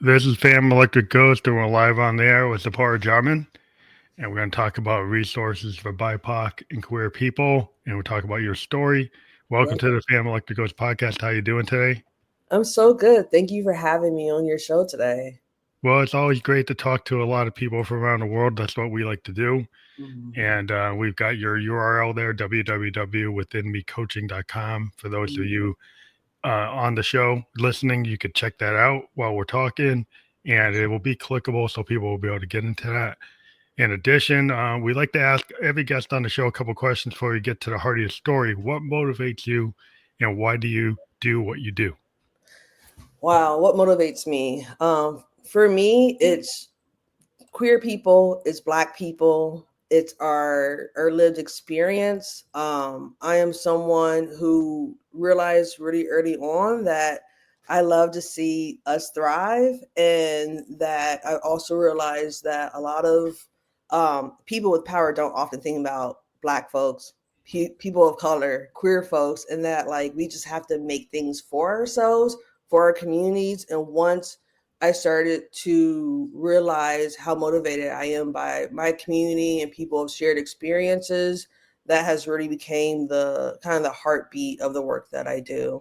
This is Fam Electric Ghost, and we're live on the air with Zipporah Jarmon. And we're going to talk about resources for BIPOC and queer people. And we'll talk about your story. Welcome Yeah, to the Fam Electric Ghost podcast. How you doing today? I'm so good. Thank you for having me on your show today. Well, it's always great to talk to a lot of people from around the world. That's what we like to do. Mhm. And we've got your URL there, www.withinmecoaching.com. For those of Mhm. you on the show listening, you could check that out while we're talking. And it will be clickable so people will be able to get into that. In addition, we like to ask every guest on the show a couple questions before we get to the heart of your story. What motivates you, and why do you do what you do? Wow, what motivates me? For me, it's queer people, it's Black people, it's our lived experience. I am someone who realized really early on that I love to see us thrive, and that I also realized that a lot of people with power don't often think about Black folks, people of color, queer folks, and that like we just have to make things for ourselves, for our communities. And once I started to realize how motivated I am by my community and people of shared experiences, that has really became the kind of the heartbeat of the work that I do.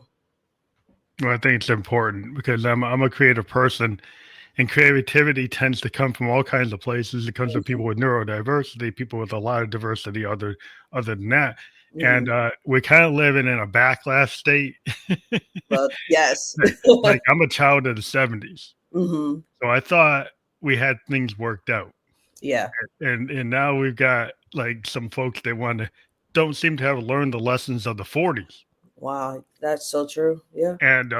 Well, I think it's important because I'm a creative person, and creativity tends to come from all kinds of places. It comes from people with neurodiversity, people with a lot of diversity. Other than that, and Mhm. we're kind of living in a backlash state. But yes. Like I'm a child of the '70s, Hmm. so I thought we had things worked out. Yeah. And now we've got like some folks that want to don't seem to have learned the lessons of the '40s. Wow, that's so true. Yeah. And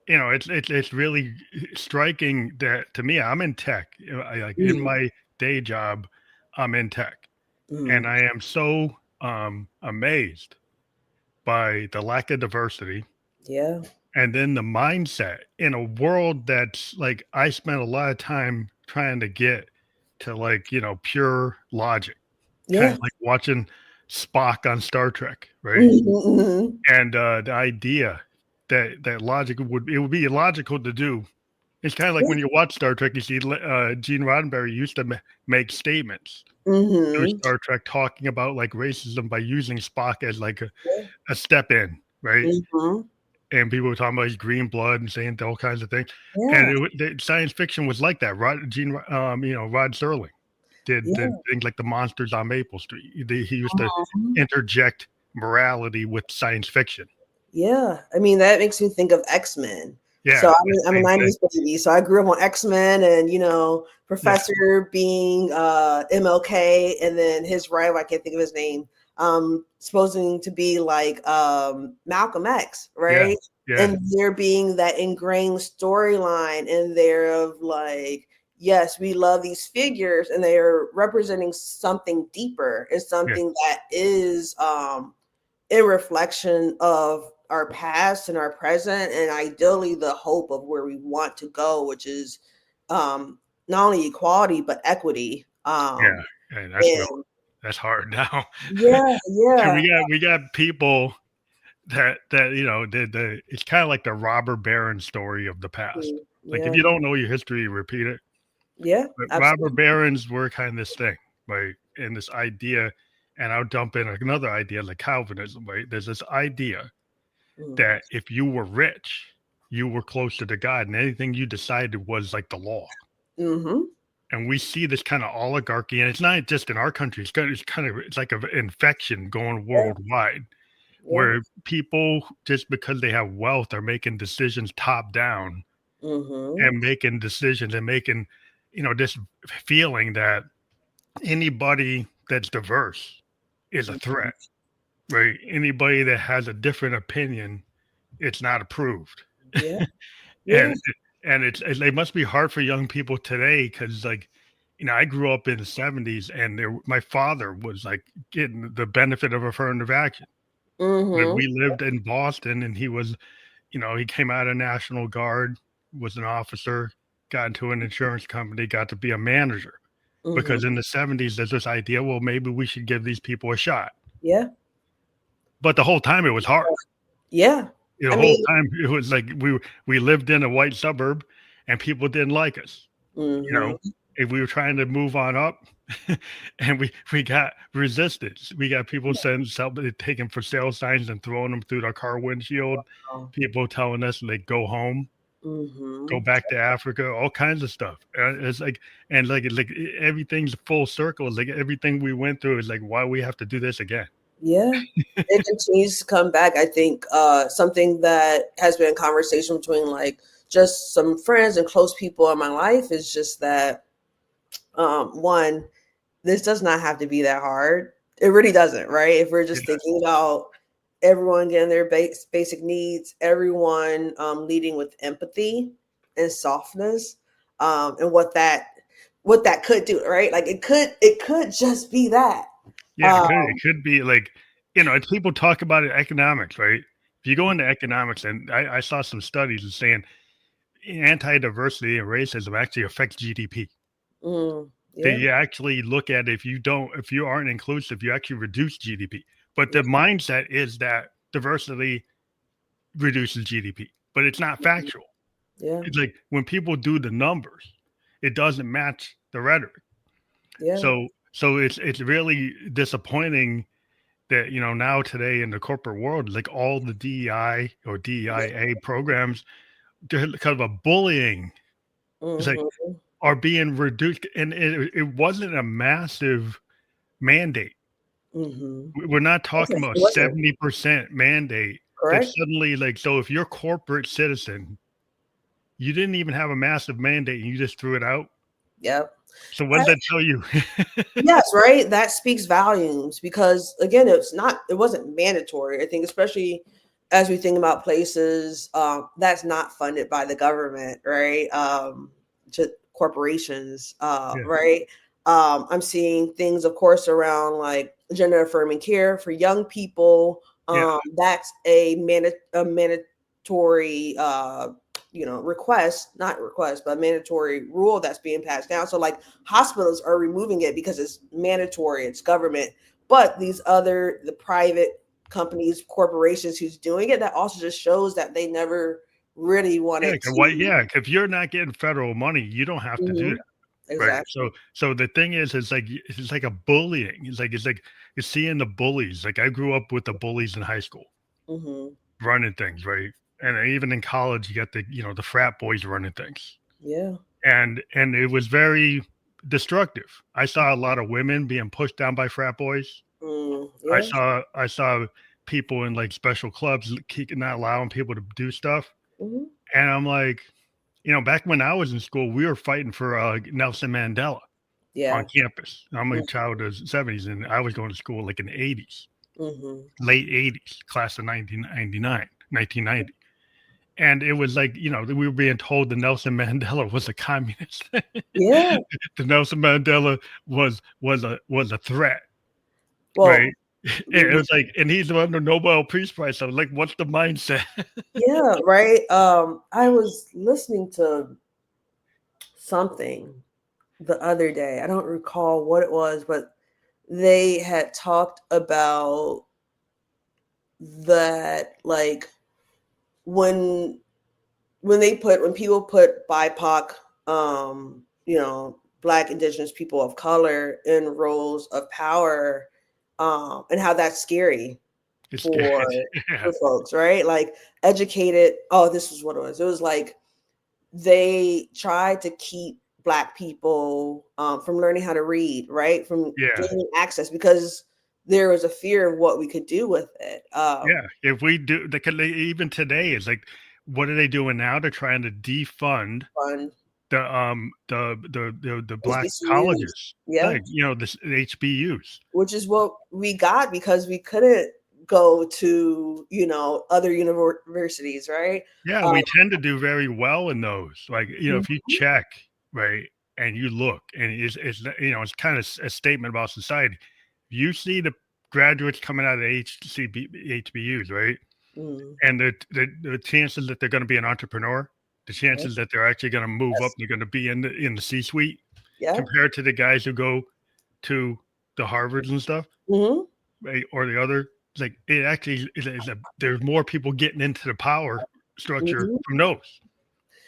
it's really striking that to me, I'm in tech. Like in Mhm. my day job, I'm in tech, and Mhm. I am so amazed by the lack of diversity, Yeah. and then the mindset in a world that's like I spent a lot of time trying to get to, like, pure logic, kind Yeah. of like watching Spock on Star Trek, right? Mhm. Mhm. And the idea that logic would be illogical to do. It's kind of like Yeah. when you watch Star Trek, you see Gene Roddenberry used to make statements through Mhm. Star Trek talking about like racism by using Spock as like Yeah. a step in, right? Mhm. And people were talking about his green blood and saying all kinds of things. And Yeah. the science fiction was like that. Rod Serling did Yeah. things like the monsters on Maple Street. He used to Mhm. interject morality with science fiction. Yeah, I mean, that makes me think of X-Men. So Yeah, the I'm a same thing. 90s baby, so I grew up on X-Men and, Yeah, Professor being, MLK, and then his rival, I can't think of his name, supposing to be like, Malcolm X, yeah, right? yeah, And there being that ingrained storyline in there of like, yes, we love these figures and they are representing something deeper and yeah, something that is, in reflection of our past and our present, and ideally the hope of where we want to go, which is not only equality but equity. yeah. And And that's hard now. yeah, And yeah. we got people that the it's kind of like the robber baron story of the past. Like if Yeah, you don't know your history, you repeat it. yeah, But robber absolutely. barons were kind of this thing, right? And this idea, and I'll dump in another idea like Calvinism, right? There's this idea Mm-hmm. that if you were rich, you were closer to God, and anything you decided was like the law. Mm-hmm. And we see this kind of oligarchy, and it's not just in our country. It's like an infection going Yeah, worldwide, yeah. where people just because they have wealth are making decisions top down Mm-hmm. and making decisions and making, this feeling that anybody that's diverse is a threat, right? Anybody that has a different opinion, it's not approved. Yeah, yeah. and it must be hard for young people today because like I grew up in the '70s and my father was like getting the benefit of affirmative action. Like Mm-hmm. we lived in Boston and he was, he came out of National Guard, was an officer, got into an insurance company, got to be a manager. Because Mm-hmm. in the '70s, there's this idea, well, maybe we should give these people a shot. Yeah, But the whole time it was hard. yeah. The I whole mean, time it was like we lived in a white suburb, and people didn't like us. You know, Mm-hmm. if we were trying to move on up, and we got resistance. We got people sending somebody taking for sale signs and throwing them through their car windshield. People telling us like go home, Mm-hmm. go back to Africa, all kinds of stuff. It's like, and like everything's full circle. It's like everything we went through is like why we have to do this again. Yeah. It continues to come back. I think something that has been a conversation between like just some friends and close people in my life is just that one, this does not have to be that hard. It really doesn't, right? If we're just Yeah, thinking about everyone getting their basic needs, everyone leading with empathy and softness, and what that could do, right? Like it could just be that. yeah, Um, it could be like, people talk about it economics, right? If you go into economics, and I saw some studies saying anti-diversity and racism actually affects GDP. yeah, They actually look at if you aren't inclusive, you actually reduce GDP. But yeah, the mindset is that diversity reduces GDP, but it's not factual. yeah, It's like when people do the numbers, it doesn't match the rhetoric. yeah. So it's really disappointing that now today in the corporate world, like all the DEI or DEIA programs, they're kind of a bullying. It's like Mm-hmm. are being reduced, and it wasn't a massive mandate. Mm-hmm. We're not talking It about wasn't 70% mandate that correct. suddenly, like, so if you're a corporate citizen, you didn't even have a massive mandate and you just threw it out. Yep. So what does that tell you? Yes, right. That speaks volumes because again, it wasn't mandatory. I think especially as we think about places that's not funded by the government, right? To corporations, Yeah, right? I'm seeing things, of course, around like gender affirming care for young people. yeah, That's a mandatory request, not request, but mandatory rule that's being passed down. So like hospitals are removing it because it's mandatory, it's government. But the private companies, corporations who's doing it, that also just shows that they never really yeah. wanted 'Cause why? to. Yeah, if you're not getting federal money, you don't have to do Mhm. that, right? Exactly. So the thing is, it's like a bullying. It's like you're seeing the bullies. Like I grew up with the bullies in high school Hmm. running things, right? And even in college, you got the frat boys running things. Yeah. And it was very destructive. I saw a lot of women being pushed down by frat boys. I Yeah. saw I saw people in like special clubs not allowing people to do stuff. Hmm. And I'm like, back when I was in school, we were fighting for Nelson Mandela on Yeah. campus. I'm a child of the 70s, and I was going to school like in the 80s, Hmm. late 80s, class of 1999, 1990. And it was like, we were being told that Nelson Mandela was a communist. Yeah. The Nelson Mandela was a threat, right? Well, And it was like, and he's won the Nobel Peace Prize. So like, what's the mindset? yeah, right. I was listening to something the other day. I don't recall what it was, but they had talked about that like when when people put BIPOC, Black, Indigenous people of color in roles of power, and how that's scary It's scary. for Yeah, folks, right? Like educated. Oh, this was what it was. It was like they tried to keep Black people from learning how to read, right? From yeah, gaining access because there was a fear of what we could do with it. yeah. If we do, even today, it's like, what are they doing now? They're trying to defund Fun the black HBCUs, colleges, yeah, like the HBUs. which is what we got because we couldn't go to other universities, right? Yeah, Um, we tend to do very well in those. Like, if you check, right, and you look, and it's kind of a statement about society. You see the graduates coming out of HBUs, right? mm, And the chances that they're going to be an entrepreneur, the yeah, chances that they're actually going to move up, yes, they're going to be in the C-suite, yeah, compared to the guys who go to the Harvards and stuff, hmm, right, or the other. It's like it actually there's more people getting into the power structure hmm. from those.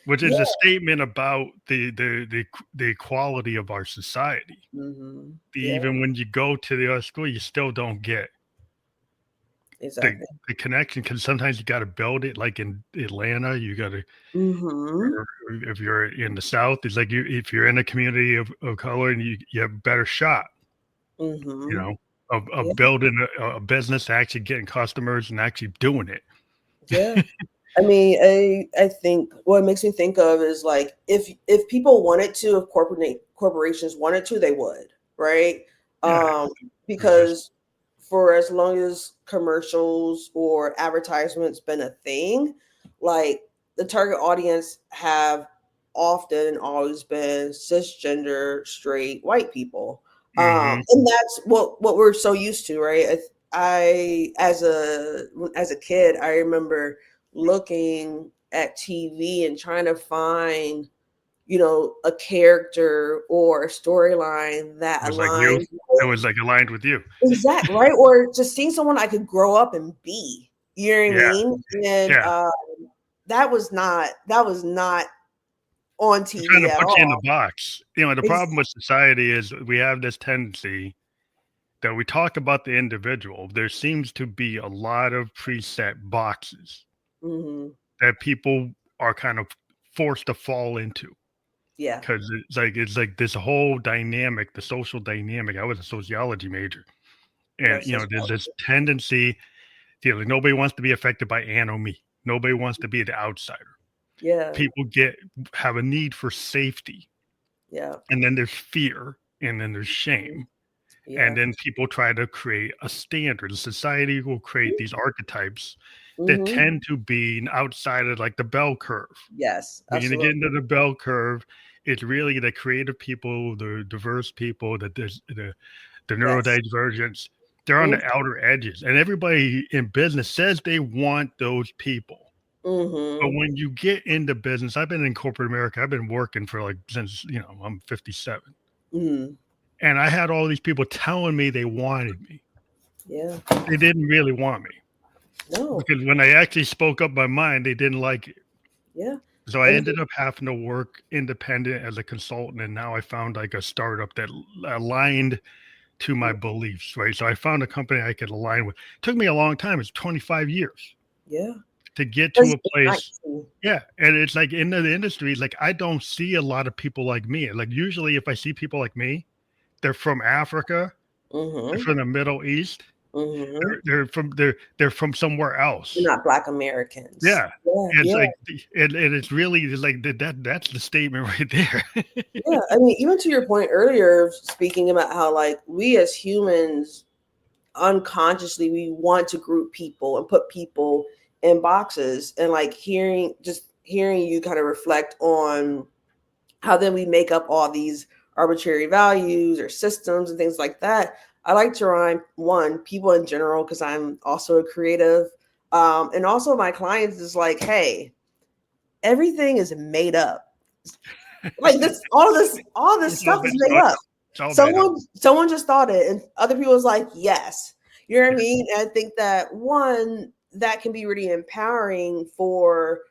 which Yeah. is a statement about the equality of our society. Yeah. Even when you go to the other school, you still don't get the Exactly. the connection, because sometimes you got to build it. Like in Atlanta, you got to, Mm-hmm. or if you're in the South, it's like if you're in a community of color, and you have a better shot, you Mm-hmm. know, Yeah. of building a business, actually getting customers and actually doing it. Yeah. I mean, I think what it makes me think of is like if people wanted to, if corporations wanted to, they would, right? Yeah, Um, it was just because for as long as commercials or advertisements been a thing, like the target audience have often and always been cisgender, straight, white people. And that's what we're so used to, right? I as a kid, I remember looking at TV and trying to find, a character or a storyline that it was like you. aligns It with was like aligned with you. exact right, or just seeing someone I could grow up and be. You know what I Yeah, mean? And yeah. that was not on They're trying TV to at put you in the all. box. The problem with society is we have this tendency that we talk about the individual. There seems to be a lot of preset boxes Mm-hmm. that people are kind of forced to fall into, Yeah, because it's like this whole dynamic, the social dynamic. I was a sociology major, and that's just there's this tendency, like nobody wants to be affected by me. Nobody wants to be the outsider. yeah, People have a need for safety, yeah, and then there's fear, and then there's mhm, shame. yeah. And then people try to create a standard. The society will create these archetypes that Mm-hmm. tend to be outside of like the bell curve. Yes, When you get into absolutely. the bell curve, it's really the creative people, the diverse people, the Yes. neurodivergents. They're on the outer edges, and everybody in business says they want those people. But Mm-hmm. when you get into business, I've been in corporate America. I've been working for like since I'm 57, Mm-hmm. and I had all these people telling me they wanted me. Yeah. They didn't really want me, No. because when I actually spoke up my mind, they didn't like it. Yeah. So I And ended up having to work independent as a consultant, and now I found like a startup that aligned to my beliefs, right? So I found a company I could align with. It took me a long time. It's 25 years yeah. to get to Because a it's place. nice. Yeah, and it's like in the industry, like I don't see a lot of people like me. Like usually, if I see people like me, they're from Africa, they're Mm-hmm. from the Middle East, Mm-hmm. they're from somewhere We're else. not Black Americans. Yeah. Yeah. It's Yeah. like and it's really it's like that's the statement right there. Yeah. I mean, even to your point earlier, speaking about how like we as humans unconsciously we want to group people and put people in boxes, and like hearing you kind of reflect on how then we make up all these arbitrary values or systems and things like that. I like to remind one people in general, because I'm also a creative, and also my clients is like, hey, everything is made up. Like this, all this It's all stuff made is made up. up. It's all made up. Someone just thought it, and other people was like, yes. You know what I mean? And I think that one that can be really empowering for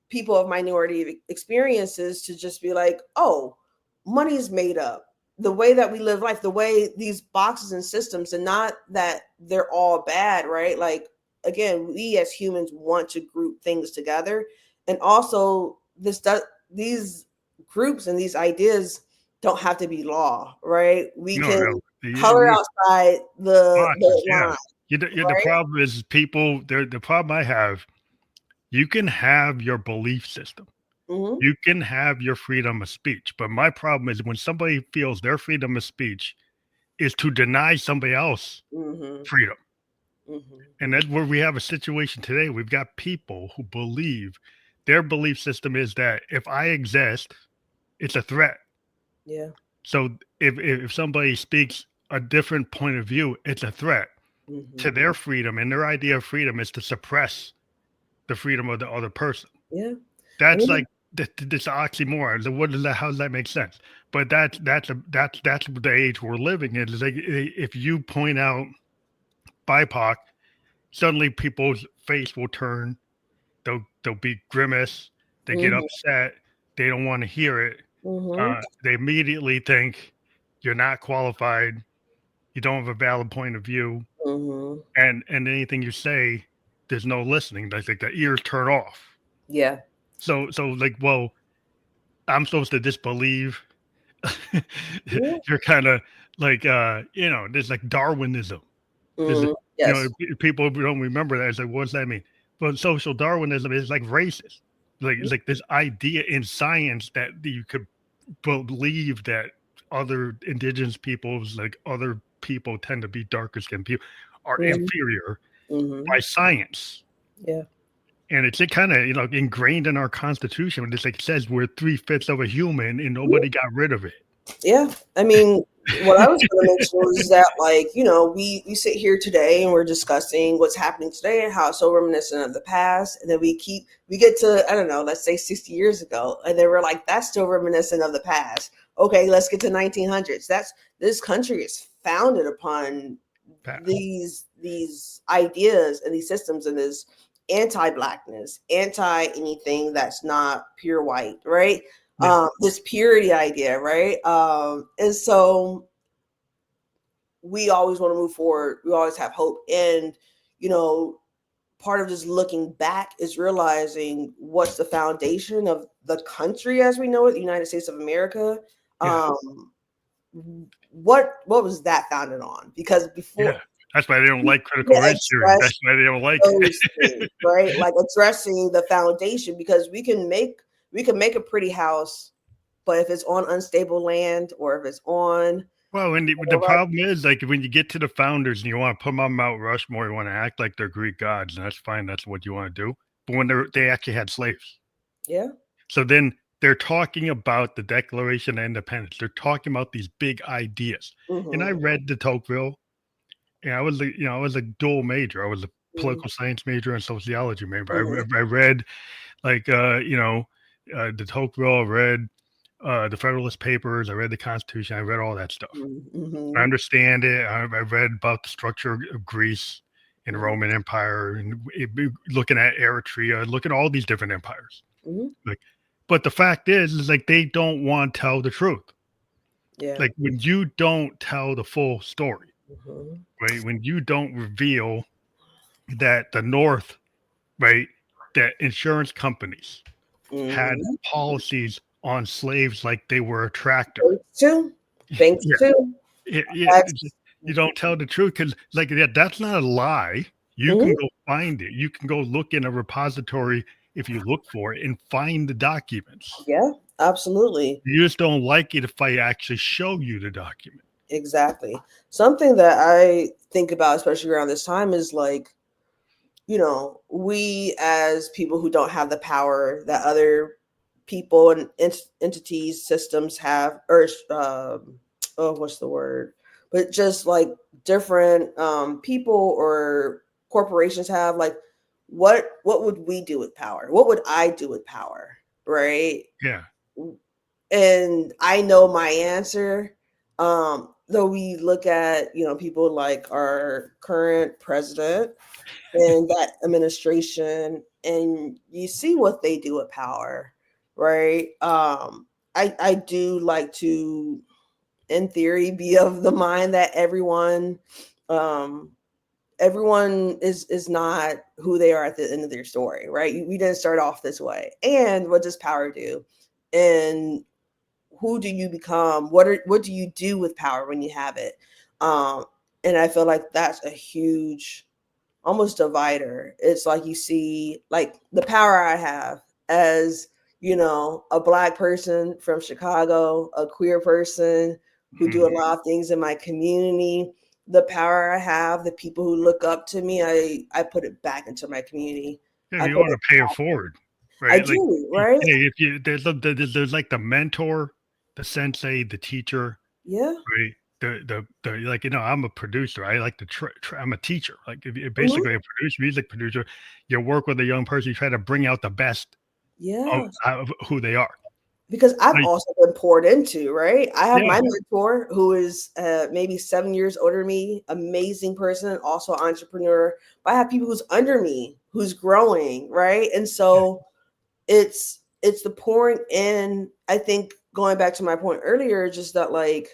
people of minority experiences to just be like, oh, money is made up. The way that we live life, the way these boxes and systems, and not that they're all bad, right? Like, again, we as humans want to group things together. And also, these groups and these ideas don't have to be law, right? We No, can no. color The outside the boxes, yeah. line, The right? problem is people. The problem I have. You can have your belief system. Mm-hmm. You can have your freedom of speech, but my problem is when somebody feels their freedom of speech is to deny somebody else Mm-hmm. freedom. Mm-hmm. And that's where we have a situation today. We've got people who believe their belief system is that if I exist, it's a threat. Yeah. So if somebody speaks a different point of view, it's a threat to Mm-hmm. their freedom. And their idea of freedom is to suppress the freedom of the other person. Yeah. I That's mean, like this oxymoron. So what is that? How does that make sense? But that's the age we're living in. Is like if you point out BIPOC, suddenly people's face will turn. They'll be grimace. They get mhm, upset. They don't want to hear it. Mm-hmm. They immediately think you're not qualified. You don't have a valid point of view, Mm-hmm. and anything you say, there's no listening. Like the ears turn off. Yeah. So like, well, I'm supposed to disbelieve. Yeah. You're kind of like, there's like Darwinism. There's, Mm-hmm. Yes. people don't remember that. It's like, what does that mean? But social Darwinism is like racist. Like it's like this idea in science that you could believe that other indigenous peoples, like other people, tend to be darker skinned people, are Mm-hmm. inferior Mm-hmm. by science. Yeah. And it's kind of ingrained in our constitution. It's like it says we're 3/5 of a human, and nobody got rid of it. Yeah. I mean, what I was going to mention was that, like, we sit here today and we're discussing what's happening today and how it's so reminiscent of the past. And then we get to, I don't know, let's say 60 years ago. And then we're like, that's still reminiscent of the past. Okay, let's get to 1900s. This country is founded upon these ideas and these systems and this anti-blackness, anti anything that's not pure white, right? Yeah. This purity idea, right? And so we always want to move forward. We always have hope. And, part of just looking back is realizing what's the foundation of the country as we know it, the United States of America. Yeah. What was that founded on? Because before, Yeah. That's why they don't like critical race theory. That's why they don't like those things, right? Like addressing the foundation, because we can make a pretty house, but if it's on unstable land or if it's on, well, and the problem is, like, when you get to the founders and you want to put them on Mount Rushmore, you want to act like they're Greek gods, and that's fine. That's what you want to do. But when they actually had slaves, yeah. so then they're talking about the Declaration of Independence. They're talking about these big ideas. Mm-hmm. And I read de Tocqueville, and I was a dual major. I was a political science major and sociology major. Mm-hmm. I read like de Tocqueville. I read the Federalist Papers. I read the Constitution. I read all that stuff. Mm-hmm. I understand it. I read about the structure of Greece and the Roman Empire, and looking at Eritrea, looking at all these different empires. Mm-hmm. Like, but the fact is like they don't want to tell the truth. Yeah. Like when you don't tell the full story, Mm-hmm. right? When you don't reveal that the North, right, that insurance companies had policies on slaves like they were a tractor. Thanks too. You don't tell the truth because, like, that's not a lie. You can go find it. You can go look in a repository if you look for it and find the documents. Yeah, absolutely. You just don't like it if I actually show you the document. Exactly. Something that I think about, especially around this time, is like, we as people who don't have the power that other people and entities, systems have, or what's the word? But just like different people or corporations have, like, what would we do with power? What would I do with power? Right? Yeah. And I know my answer. Though we look at, people like our current president and that administration, and you see what they do with power, right? I do like to, in theory, be of the mind that everyone is not who they are at the end of their story, right? We didn't start off this way. And what does power do? And who do you become? What do you do with power when you have it? And I feel like that's a huge, almost divider. It's like you see, like, the power I have as, a Black person from Chicago, a queer person who do a lot of things in my community. The power I have, the people who look up to me, I put it back into my community. Yeah, you want to pay it forward, right? I do, right? If you there's like the mentor, the sensei, the teacher, Yeah. right? The like, I'm a producer. I like to I'm a teacher. Like, if you basically a producer, music producer, you work with a young person, you try to bring out the best of who they are. Because I've also been poured into, right? I have my mentor who is maybe 7 years older than me, amazing person, also entrepreneur. But I have people who's under me, who's growing, right? And so it's it's the pouring in. I think going back to my point earlier, just that like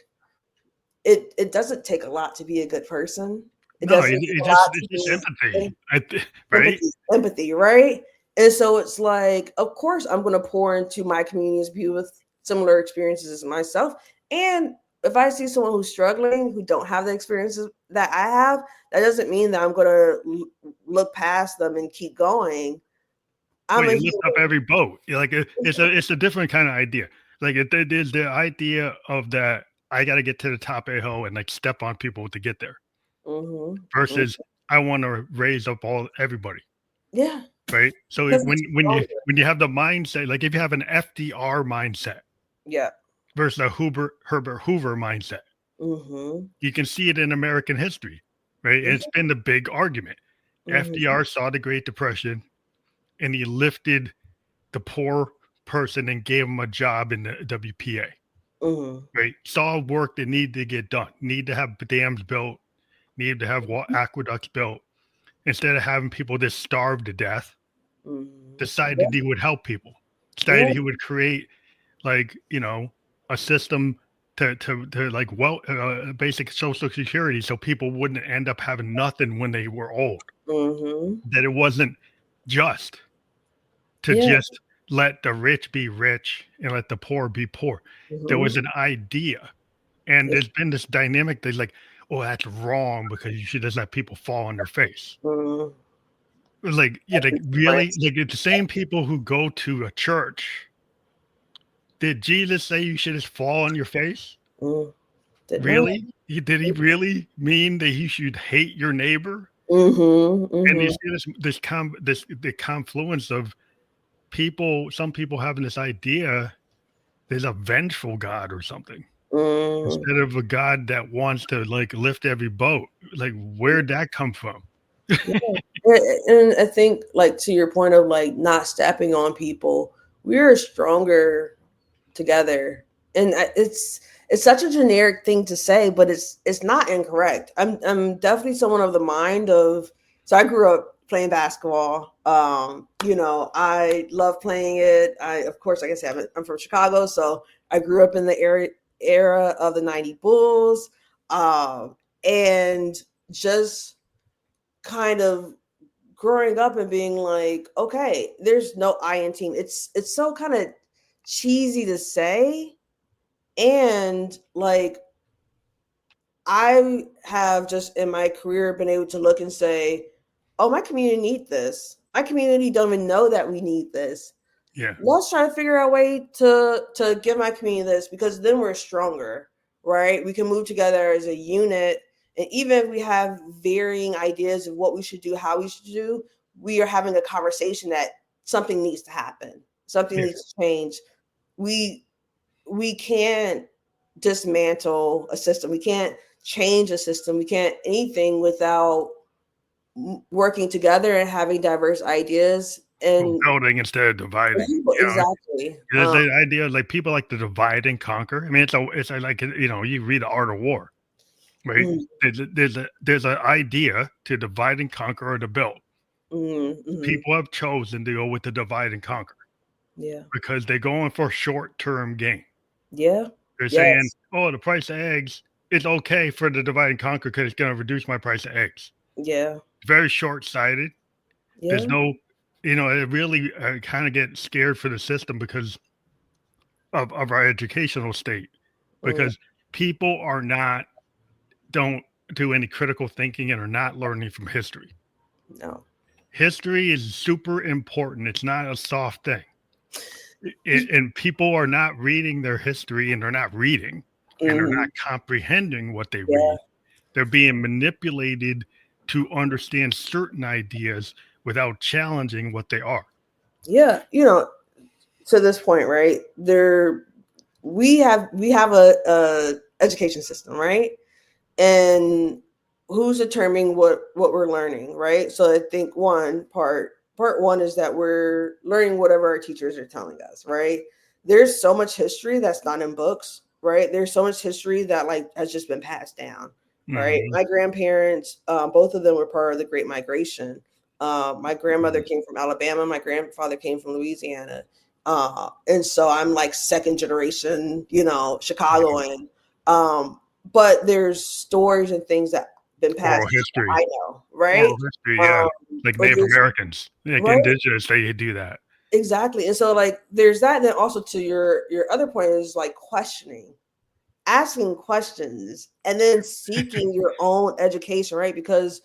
it doesn't take a lot to be a good person. It No, doesn't take a lot it's to just be empathy, right? empathy, right? And so it's like, of course, I'm going to pour into my communities, people with similar experiences as myself. And if I see someone who's struggling, who don't have the experiences that I have, that doesn't mean that I'm going to look past them and keep going. Well, I'm a you lift up human. every boat. Like it's a different kind of idea. Like it is the idea of that I got to get to the top of a hill and like step on people to get there. Mm-hmm. Versus I want to raise up everybody. Yeah. Right. So Because it's when you have the mindset, like if you have an FDR mindset yeah. versus a Herbert Hoover mindset, Mm-hmm. you can see it in American history, right? And it's been the big argument. Mm-hmm. FDR saw the Great Depression and he lifted the poor person and gave him a job in the WPA, Mm-hmm. right? Saw work that needed to get done, need to have dams built, needed to have aqueducts built. Instead of having people just starve to death, Mm-hmm. decided he would help people, Yeah. decided he would create like, a system to like basic social security so people wouldn't end up having nothing when they were old. Mm-hmm. That it wasn't just to Yeah. just let the rich be rich and let the poor be poor. There Mm-hmm. was an idea. And there's been this dynamic that's like, oh, that's wrong because you should just let people fall on their face. Mm-hmm. Like, yeah, like really, like it's the same people who go to a church. Did Jesus say you should just fall on your face? Mm-hmm. Didn't know Really? Did he really mean that you should hate your neighbor? that. Mm-hmm. And you Mm-hmm. see the confluence of people, some people having this idea there's a vengeful God or something Mm-hmm. instead of a God that wants to like lift every boat. Like, where'd that come from? Yeah. And I think, like, to your point of like not stepping on people, we're stronger together. And it's such a generic thing to say, but it's not incorrect. I'm definitely someone of the mind of. So I grew up playing basketball. I love playing it. I, of course, like I said, I'm from Chicago, so I grew up in the era of the '90 Bulls, and just kind of growing up and being like, okay, there's no I in team. It's so kind of cheesy to say, and like I have just in my career been able to look and say, oh, my community need this. My community don't even know that we need this. Yeah. Let's try to figure out a way to give my community this, because then we're stronger, right? We can move together as a unit. And even if we have varying ideas of what we should do, how we should do, we are having a conversation that something needs to happen. Something Yeah. needs to change. We can't dismantle a system. We can't change a system. We can't anything without working together and having diverse ideas Well, and building instead of dividing. exactly. There's the idea like people like to divide and conquer. I mean, it's like you read the Art of War, right? Mm, There's an idea to divide and conquer or to build. mm-hmm. People have chosen to go with the divide and conquer Yeah. because they're going for short-term gain. Yeah. They're saying, Yes. "Oh, the price of eggs is okay for the divide and conquer because it's going to reduce my price of eggs." Yeah. Very short-sighted. There's Yeah. no, it really kind of get scared for the system because of our educational state, Mm, because people don't do any critical thinking and are not learning from history. no. History is super important. It's not a soft thing. And people are not reading their history and they're not reading and they're Mm-hmm. not comprehending what they Yeah. read. They're being manipulated to understand certain ideas without challenging what they are. Yeah. To this point, right? We have a education system, right? And who's determining what we're learning, right? So I think part one is that we're learning whatever our teachers are telling us, right? There's so much history that's not in books, right? There's so much history that like has just been passed down, right? Mhm. My grandparents, both of them were part of the Great Migration. My grandmother Mhm. came from Alabama. My grandfather came from Louisiana. And so I'm like second generation, Mhm. Chicagoan. But there's stories and things that been passed Oral down that history. I know, right? Oral history, yeah. Um, Like or Native just Americans, like right, indigenous, they do that. exactly. And so like there's that, and then also to your other point is like questioning, asking questions, and then seeking your own education, right? Because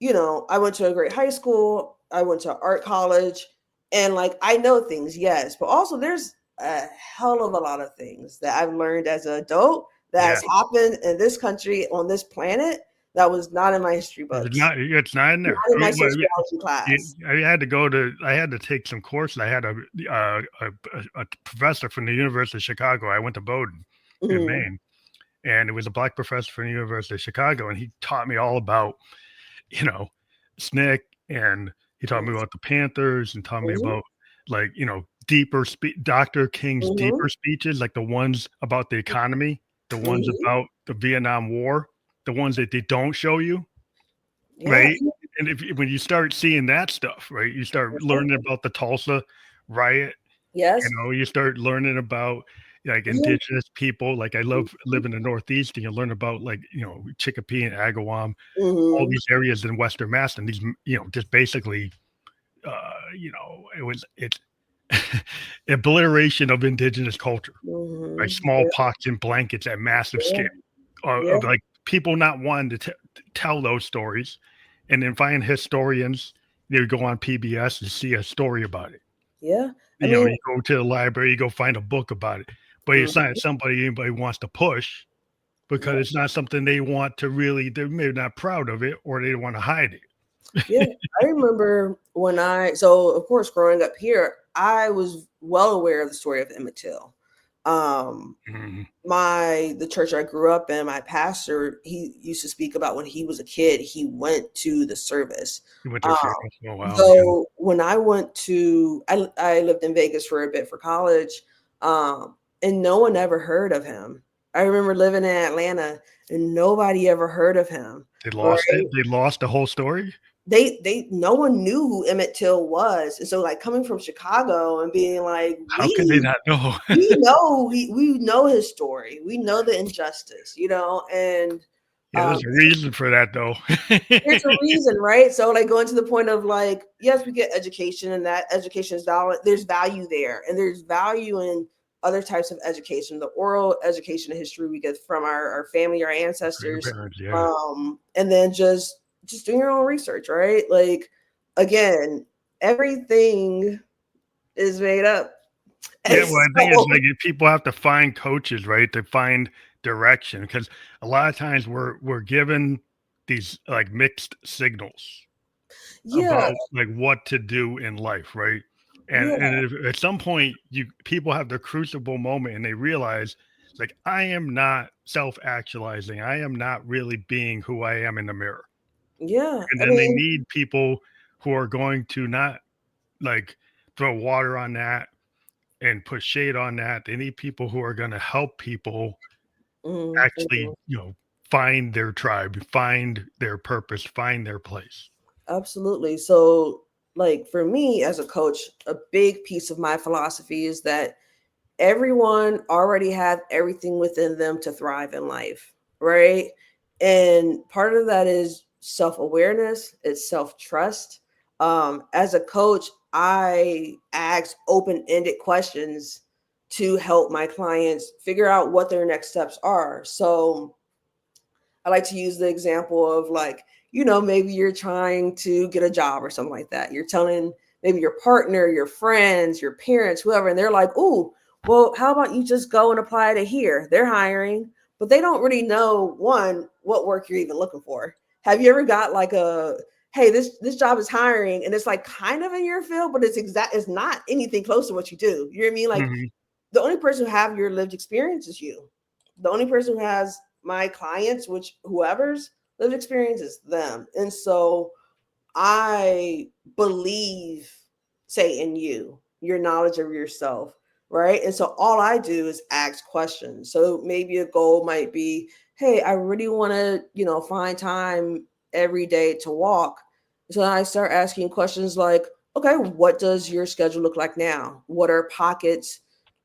I went to a great high school, I went to art college, and like I know things, yes, but also there's a hell of a lot of things that I've learned as an adult that Yeah. has happened in this country on this planet that was not in my history books, It's not in not there. in I my mean, well, sociology class. I had to take some courses. I had a professor from the University of Chicago. I went to Bowdoin in Mhm. Maine, and it was a black professor from the University of Chicago, and he taught me all about, you know, SNCC, and he taught me Yes. about the Panthers and taught me Mhm. about, like, Dr. King's Mhm. deeper speeches, like the ones about the economy, the ones Mhm. about the Vietnam War, the ones that they don't show you, Yeah. right? And when you start seeing that stuff, right, you start Mhm. learning about the Tulsa riot, Yes. you start learning about, like, Yeah. indigenous people. Like, I love live in the Northeast, and you learn about, like, Chicopee and Agawam, all Mhm. these areas in Western Mass, and these, just basically, it's obliteration of indigenous culture, right? Mhm. Yeah. Smallpox and blankets at massive Yeah. scale, Yeah. of like people not wanting to tell those stories, and then find historians. You go on PBS and see a story about it. Yeah. I mean, You go to the library, you go find a book about it, but it's not mhm. somebody anybody wants to push because Yeah. it's not something they want to really. They're maybe not proud of it, or they want to hide Yeah. it. I remember so of course, growing up here, I was well aware of the story of Emmett Till. Um, Mhm. the church I grew up in, my pastor, he used to speak about when he was a kid, he went to the service. You went to Um, a service. Oh wow, yeah. though when I lived in Vegas for a bit for college, and no one ever heard of him. I remember living in Atlanta and nobody ever heard of him. They lost it. Right? They lost the whole story. They no one knew who Emmett Till was. And so like coming from Chicago and being like, How could they not know? we know his story. We know the injustice, and Yeah, um there's a reason for that, though. there's a reason, right? So like going to the point of like, yes, we get education and that education is valid. There's value there, and there's value in other types of education, the oral education and history we get from our family, our ancestors, Grandparents, yeah. and then just doing your own research, right? Like again, everything is made up. Yeah, And well, the thing is, so like, people have to find coaches, right, to find direction, because a lot of times we're given these, like, mixed signals yeah, about, like, what to do in life, right? yeah, And if at some point you people have their crucible moment and they realize, like, I am not self-actualizing. I am not really being who I am in the mirror. yeah. And I then they mean, need people who are going to not, like, throw water on that and put shade on that. They need people who are gonna help people actually, mhm. find their tribe, find their purpose, find their place. Absolutely. So, like for me as a coach, a big piece of my philosophy is that everyone already have everything within them to thrive in life, right? And part of that is self-awareness, it's self-trust. As a coach, I ask open-ended questions to help my clients figure out what their next steps are. So, I like to use the example of like, maybe you're trying to get a job or something like that. You're telling maybe your partner, your friends, your parents, whoever, and they're like, "Oh, well, how about you just go and apply to here? They're hiring." But they don't really know one what work you're even looking for. Have you ever got like hey, this job is hiring and it's like kind of in your field, but it's not anything close to what you do. You know what I mean? Like Mhm. the only person who have your lived experience is you. The only person who has my clients, which whoever's lived experience is them. And so I believe, say, in you, your knowledge of yourself, right? And so all I do is ask questions. So maybe a goal might be, hey, I really want to, find time every day to walk. So I start asking questions like, okay, what does your schedule look like now? What are pockets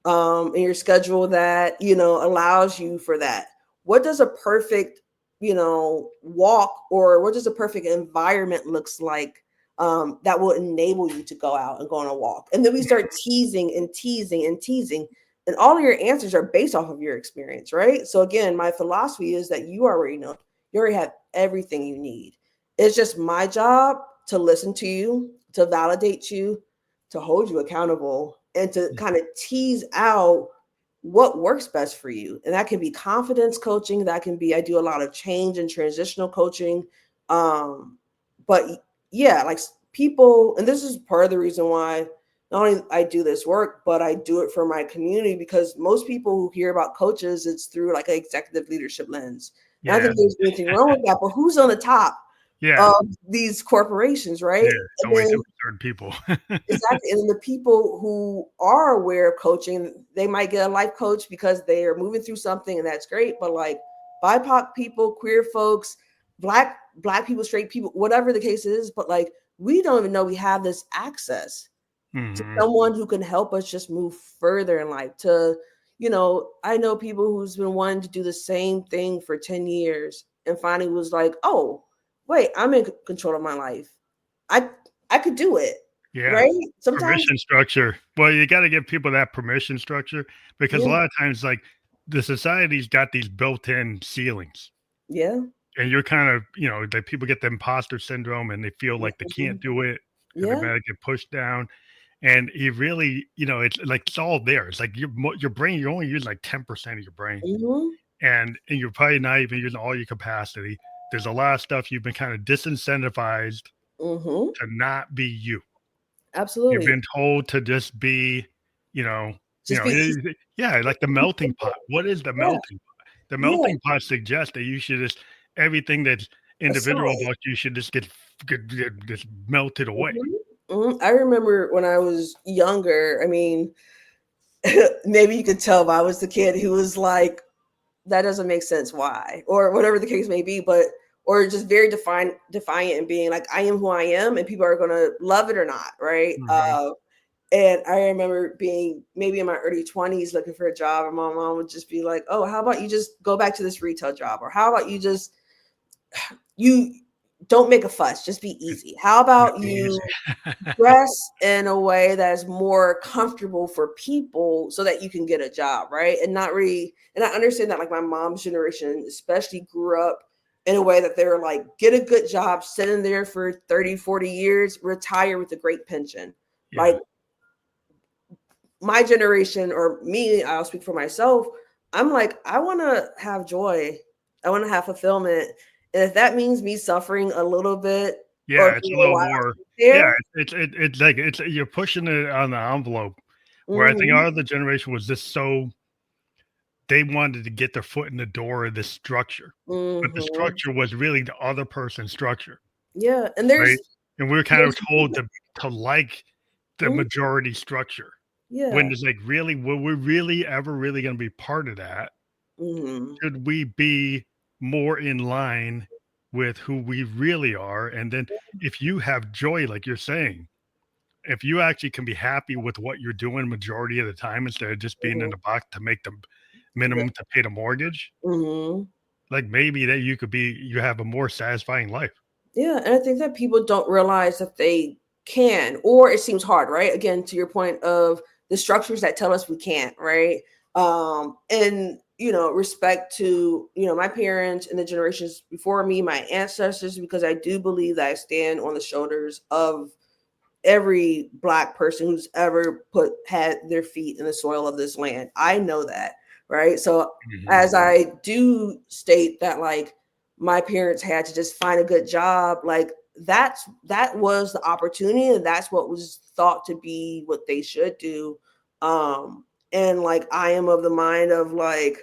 in your schedule that, allows you for that? What does a perfect, walk, or what does a perfect environment looks like that will enable you to go out and go on a walk? And then we start teasing and teasing and teasing. And all of your answers are based off of your experience, right? So again, my philosophy is that you already know, you already have everything you need. It's just my job to listen to you, to validate you, to hold you accountable, and to kind of tease out what works best for you. And that can be confidence coaching. That can be, I do a lot of change and transitional coaching. But yeah, like people, and this is part of the reason why not only I do this work, but I do it for my community, because most people who hear about coaches, it's through like an executive leadership lens. And I Yeah. think there's anything wrong with that, but who's on the top Yeah. of these corporations, Yeah. right? It's And always then certain people. exactly, and then the people who are aware of coaching, they might get a life coach because they are moving through something, and that's great. But like BIPOC people, queer folks, black people, straight people, whatever the case is, but like we don't even know we have this access to Hmm. someone who can help us just move further in life. I know people who's been wanting to do the same thing for 10 years and finally was like, oh, wait, I'm in control of my life. I I could do it. Yeah. Right? Sometimes, Permission structure. Well, you got to give people that permission structure because a yeah, lot of times, like the society's got these built-in ceilings, yeah, and you're kind of, that people get the imposter syndrome and they feel like they mhm, can't do it and they yeah, might get pushed down. And you really, it's like it's all there. It's like your brain, you only use like 10% of your brain, mhm, and you're probably not even using all your capacity. There's a lot of stuff you've been kind of disincentivized mhm, to not be you. You've absolutely. been told to just be, you know, Just be easy. yeah, like the melting pot. What is the Yeah, melting pot? The yeah, melting pot suggests that you should just everything that's individual aside. about you should just get just melted away. Mhm, mhm. I remember when I was younger, I mean, maybe you could tell if I was the kid who was like, that doesn't make sense, why? Or whatever the case may be, but or just very defiant and being like, I am who I am, and people are gonna love it or not, right? Mhm. And I remember being maybe in my early 20s looking for a job, and my mom would just be like, oh, how about you just go back to this retail job? Or how about you don't make a fuss, just be easy. How Just about be easy. you dress in a way that is more comfortable for people so that you can get a job, right? And not really, and I understand that like my mom's generation especially grew up in a way that they were like, get a good job, sit in there for 30, 40 years, retire with a great pension. Yeah. Like my generation, or me, I'll speak for myself, I'm like, I want to have joy. I want to have fulfillment. And if that means me suffering a little bit or Yeah, for it's a a little while more yeah, there, it's like it's you're pushing it on the envelope, where I think mm-hmm, our other generation was just so they wanted to get their foot in the door of this structure, but the mm-hmm. structure was really the other person's structure, Yeah, and right? And we were kind of there's told to like the mhm, majority structure, when yeah, it's like, really, were we really ever really gonna be part of that? mhm, Should we be more in line with who we really are? And then if you have joy, like you're saying, if you actually can be happy with what you're doing majority of the time instead of just being in mhm, the box to make the yeah, minimum to pay the mortgage, mhm. like maybe that you have a more satisfying life. Yeah, and I think that people don't realize that they can, or it seems hard, right? Again, to your point of the structures that tell us we can't, right? And respect to my parents and the generations before me, my ancestors, because I do believe that I stand on the shoulders of every black person who's ever had their feet in the soil of this land. I know that, right? So Mhm. as I do state that like my parents had to just find a good job, like that was the opportunity, and that's what was thought to be what they should do. And like I am of the mind of like,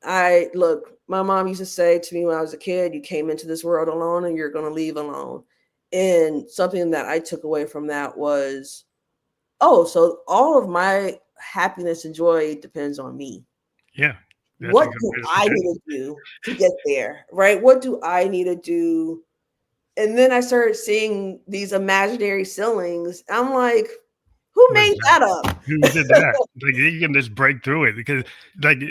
I look, my mom used to say to me when I was a kid, you came into this world alone and you're going to leave alone. And something that I took away from that was, oh, so all of my happiness and joy depends on me. Yeah, that's a What good do way to I look at need it. to do to get there? Right? What do I need to do And then I started seeing these imaginary ceilings. I'm like, who What is made that? that up? Who did that? Like you can just break through it because like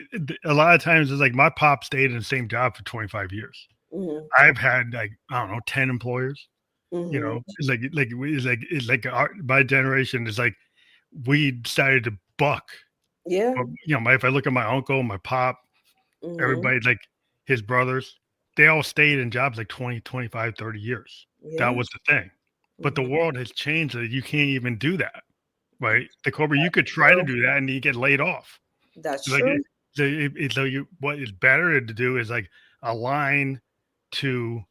a lot of times it's like my pop stayed in the same job for 25 years. Hmm. I've had like I don't know 10 employers. You Hmm. know, it's like my generation is like we decided to buck. Yeah. But, you know, if I look at my uncle, my pop, Hmm. everybody like his brothers, they all stayed in jobs like 20, 25, 30 years. That Yeah. was the thing. But the Hmm. world has changed that you can't even do that. Right? The corporate, you could try to So do that and you get laid off. that's Like true. so you what is better to do is like align to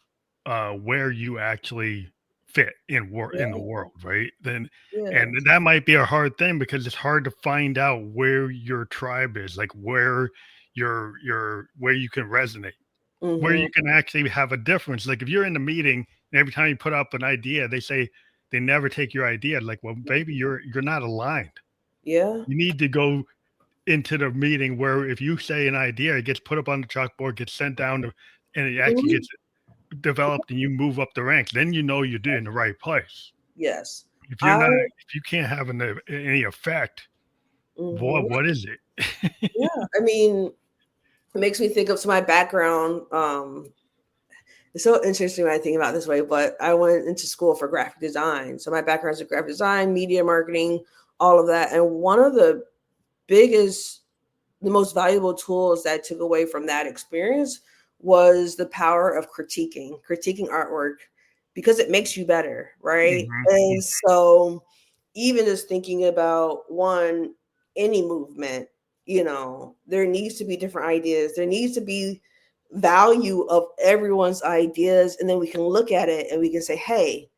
where you actually fit in the Yeah. world, right? Then Yeah. and that might be a hard thing because it's hard to find out where your tribe is, like where where you can resonate, where Hmm. you can actually have a difference. Like if you're in the meeting and every time you put up an idea, they say they never take your idea. Like, well, baby, you're not aligned. Yeah. You need to go into the meeting where if you say an idea, it gets put up on the chalkboard, gets sent down to, and it actually Mhm. gets developed and you move up the ranks. Then you know you're doing the right place. Yes. If you're I. not, if you can't have any effect, boy, Mhm. what is it? Yeah. I mean, it makes me think of so my background. It's so interesting when I think about it this way, but I went into school for graphic design. So my background is in graphic design, media marketing, all of that. And one of biggest, the most valuable tools that I took away from that experience was the power of critiquing artwork because it makes you better, right? Mhm. And so even just thinking about one, any movement, there needs to be different ideas. There needs to be value of everyone's ideas. And then we can look at it and we can say, hey,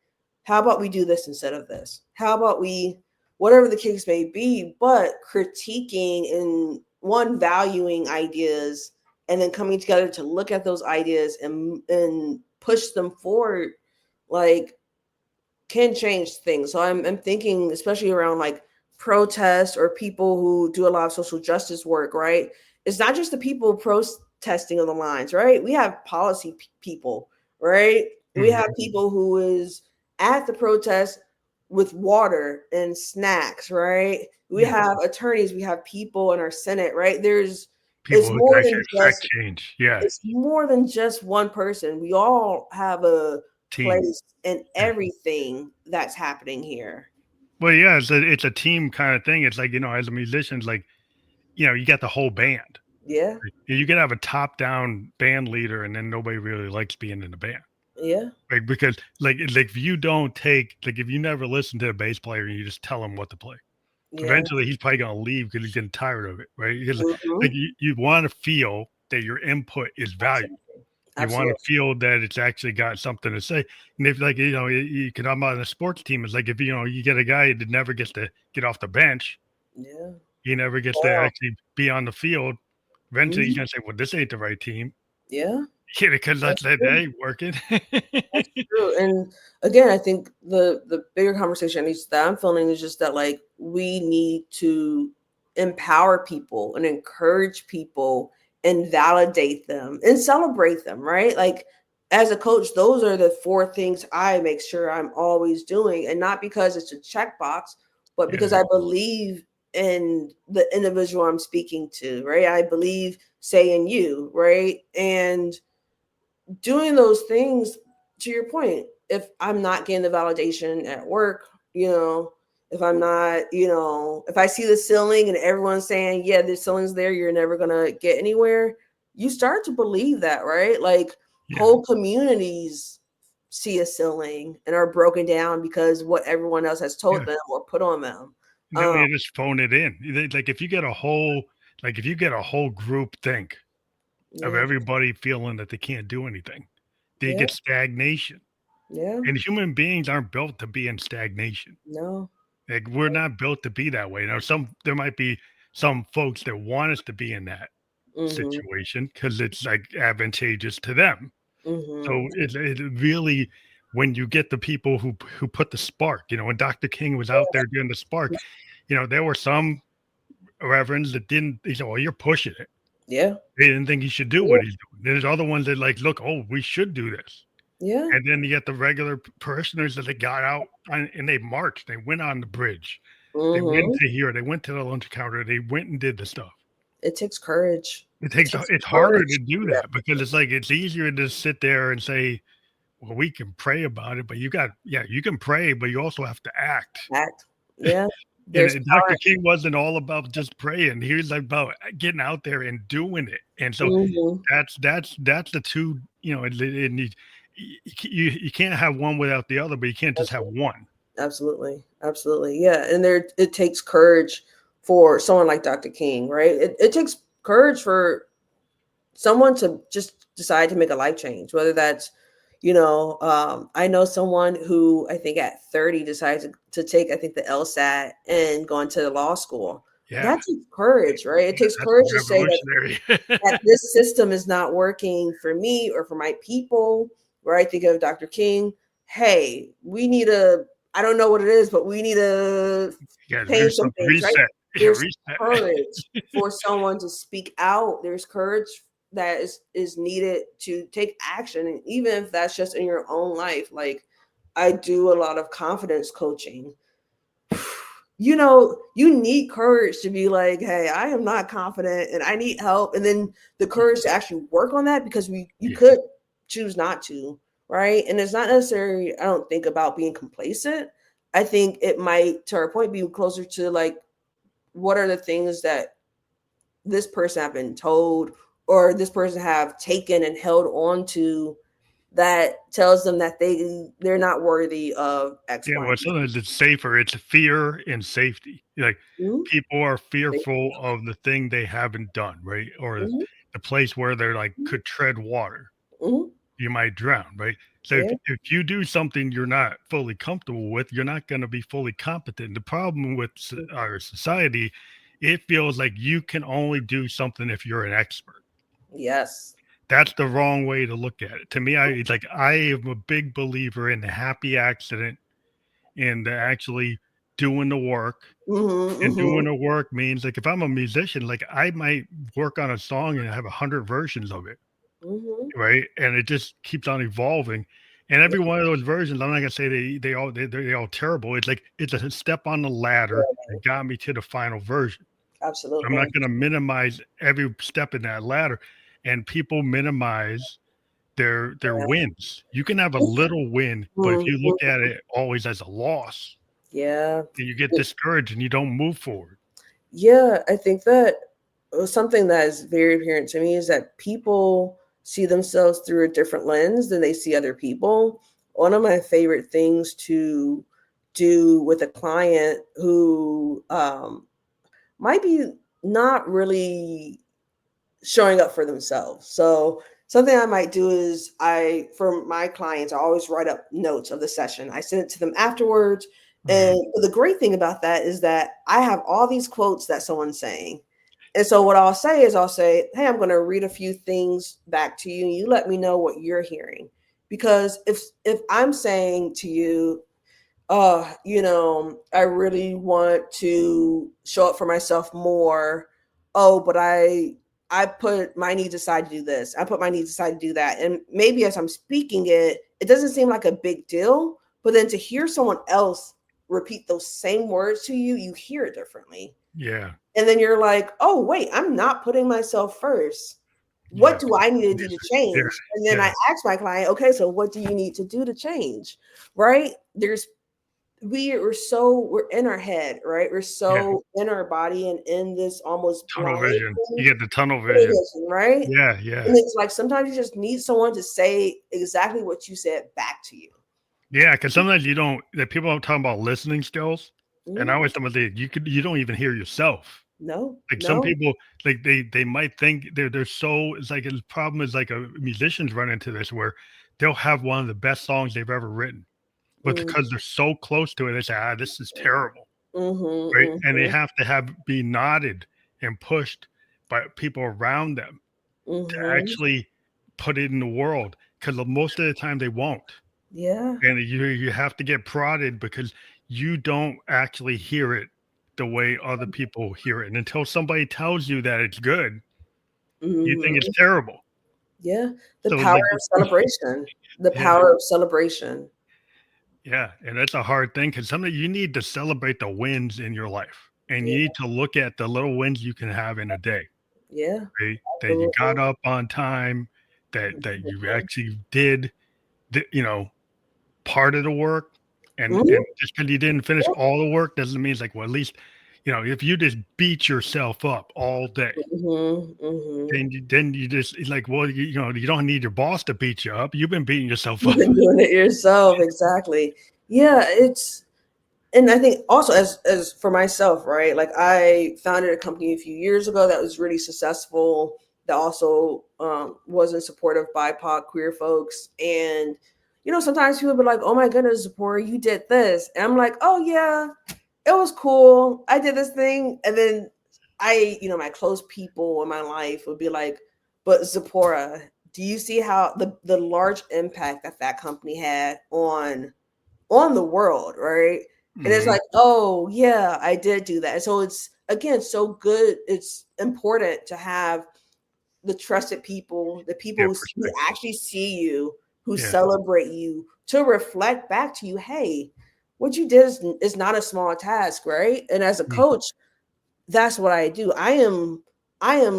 how about we do this instead of this? How about we, whatever the case may be, but critiquing and one valuing ideas and then coming together to look at those ideas and push them forward, like can change things. So I'm thinking, especially around like protests or people who do a lot of social justice work, right? It's not just the people protesting on the lines, right? We have policy people, right? We have Mhm. people who is at the protest with water and snacks, right? We Yeah, have attorneys, we have people in our Senate, right? people who can actually affect Just change. Yeah, it's more than just one person. We all have a team. place in Yeah. everything that's happening here. Well, yeah, it's a team kind of thing. It's like as a musician, like you got the whole band. Yeah. You can have a top-down band leader, and then nobody really likes being in the band. Yeah. Like, because if you don't if you never listen to a bass player and you just tell him what to play, Yeah. eventually he's probably gonna leave because he's getting tired of it, right? Because Hmm. like you want to feel that your input is valued. Absolutely. You want to Absolutely. feel that it's actually got something to say. And if you can, I'm on a sports team. It's like if you get a guy that never gets to get off the bench, Yeah. he never gets to Wow. actually be on the field. Eventually, he's Mhm. gonna say, "Well, this ain't the right team." Yeah. Yeah, because That's that true. ain't working. That's true. And again, I think the bigger conversation, at least that I'm feeling, is just that like we need to empower people and encourage people and validate them and celebrate them, right? Like as a coach, those are the four things I make sure I'm always doing. And not because it's a checkbox, but because Yeah, I believe in the individual I'm speaking to, right? I believe, say, in you, right? And doing those things, to your point, if I'm not getting the validation at work, if I'm not, if I see the ceiling and everyone's saying, yeah, the ceiling's there, you're never gonna get anywhere, you start to believe that, right? Like yeah. whole communities see a ceiling and are broken down because what everyone else has told Yeah. them or put on them. No, um you just phone it in. Like if you get a whole group think of yeah. everybody feeling that they can't do anything, they Yeah. get stagnation. Yeah. And human beings aren't built to be in stagnation. No. Like we're not built to be that way. Now, there might be some folks that want us to be in that Mm-hmm. situation because it's like advantageous to them. Mm-hmm. So it really, when you get the people who put the spark, when Dr. King was out there doing the spark, there were some reverends that didn't. They said, "Well, you're pushing it." Yeah. They didn't think he should do Yeah. what he's doing. There's other ones that like, look, oh, we should do this. Yeah. And then you get the regular parishioners that they got out and they marched. They went on the bridge. They went Hmm. to here. They went to the lunch counter. They went and did the stuff. It takes courage. It takes It's harder courage to to do do that. that because it's like it's easier to sit there and say, well, we can pray about it, but you can pray, but you also have to act. Act. Yeah. And There's Dr. power. King wasn't all about just praying. He was about getting out there and doing it. And so Hmm. that's the two. You can't have one without the other, but you can't just have one. Absolutely. Absolutely. Yeah. And there it takes courage for someone like Dr. King, right? It takes courage for someone to just decide to make a life change, whether that's, I know someone who I think at 30 decided to take, I think, the LSAT and go into law school. Yeah, That takes courage, right? It takes that's courage to say that revolutionary. this system is not working for me or for my people, right? Think of Dr. King. Hey, we need a, I don't know what it is, but we need to Yeah, do change some some things, right? reset. Yeah, There's reset. courage for someone to speak out. There's courage that is needed to take action. And even if that's just in your own life, like I do a lot of confidence coaching. You need courage to be like, hey, I am not confident and I need help. And then the courage to actually work on that, because you Yeah, could choose not to, right? And it's not necessarily, I don't think, about being complacent. I think it might, to our point, be closer to like, what are the things that this person have been told or this person have taken and held on to that tells them that they're not worthy of X, yeah. Y, Well, and Z. sometimes it's safer. It's fear and safety. Like Mhm. people are fearful of the thing they haven't done, right? Or Mhm. the place where they're like could tread water. Mhm. You might drown, right? So Yeah. if you do something you're not fully comfortable with, you're not going to be fully competent. The problem with our society, it feels like you can only do something if you're an expert. Yes. That's the wrong way to look at it. To me, it's like I am a big believer in the happy accident and actually doing the work. Mhm. And Mhm. doing the work means like if I'm a musician, like I might work on a song and have 100 versions of it, Mhm. right? And it just keeps on evolving. And every Yeah. one of those versions, I'm not gonna say they all terrible. It's like it's a step on the ladder that got me to the final version. I'm not Absolutely. gonna minimize every step in that ladder. And people minimize their Yeah. wins. You can have a little win, but if you Mhm. look at it always as a loss, Yeah. then you get discouraged and you don't move forward. Yeah, I think that something that is very apparent to me is that people see themselves through a different lens than they see other people. One of my favorite things to do with a client who might be not really showing up for themselves. So something I might do is for my clients, I always write up notes of the session. I send it to them afterwards. And Mhm. the great thing about that is that I have all these quotes that someone's saying. And so what I'll say is I'll say, hey, I'm going to read a few things back to you and you let me know what you're hearing. Because if I'm saying to you, I really want to show up for myself more. Oh, but I put my needs aside to do this. I put my needs aside to do that. And maybe as I'm speaking it, it doesn't seem like a big deal, but then to hear someone else repeat those same words to you, you hear it differently. Yeah, And then you're like, "Oh, wait, I'm not putting myself first. yeah, What do I need to do to yeah, change?" And then yeah, I ask my client, "Okay, so what do you need to do to change?" Right? We're in our head, right? We're yeah. so in our body and in this almost Tunnel blind vision. You thing, get the tunnel vision. right? Yeah, yeah, And it's like sometimes you just need someone to say exactly what you said back to you. yeah. Because sometimes you don't. That people are talking about listening skills, and I Mhm. always tell them that you don't even hear yourself. No, Like some no. people, like they might think they're so. It's like the problem is like musicians run into this where they'll have one of the best songs they've ever written, but Mm, because they're so close to it, they say, this is terrible. Right, mhm, and they mhm, have to be nodded and pushed by people around them to mhm. actually put it in the world, because most of the time they won't, Yeah. and you have to get prodded because you don't actually hear it the way other people hear it, and until somebody tells you that it's good, you think it's Mhm. terrible. Yeah. The So it's power like, of celebration. The yeah, power of celebration. yeah, and that's a hard thing because something you need to celebrate the wins in your life, and you Yeah. need to look at the little wins you can have in a day, Yeah. right? That you Absolutely. got up on time, that you actually did, part of the work, and Mhm. just because you didn't finish all the work doesn't mean it's like, well, at least, if you just beat yourself up all day, Mhm. Mhm. then you just it's like, well, you don't need your boss to beat you up. You've been beating yourself You've up. been doing it yourself. Exactly. Yeah. And I think also as for myself, right? Like I founded a company a few years ago that was really successful. That also was in support of BIPOC queer folks. And sometimes people be like, "Oh my goodness, Zipporah, you did this," and I'm like, "Oh yeah, it was cool. I did this thing," and then my close people in my life would be like, "But Zipporah, do you see how the large impact that that company had on the world, right?" And it's Mhm. like, "Oh yeah, I did do that." And so it's again so good. It's important to have the trusted people, the people Yeah, who perspective. actually see you, who Yeah. celebrate you, to reflect back to you, "Hey, what you did is not a small task," right? And as a Mhm. coach, that's what I do. I am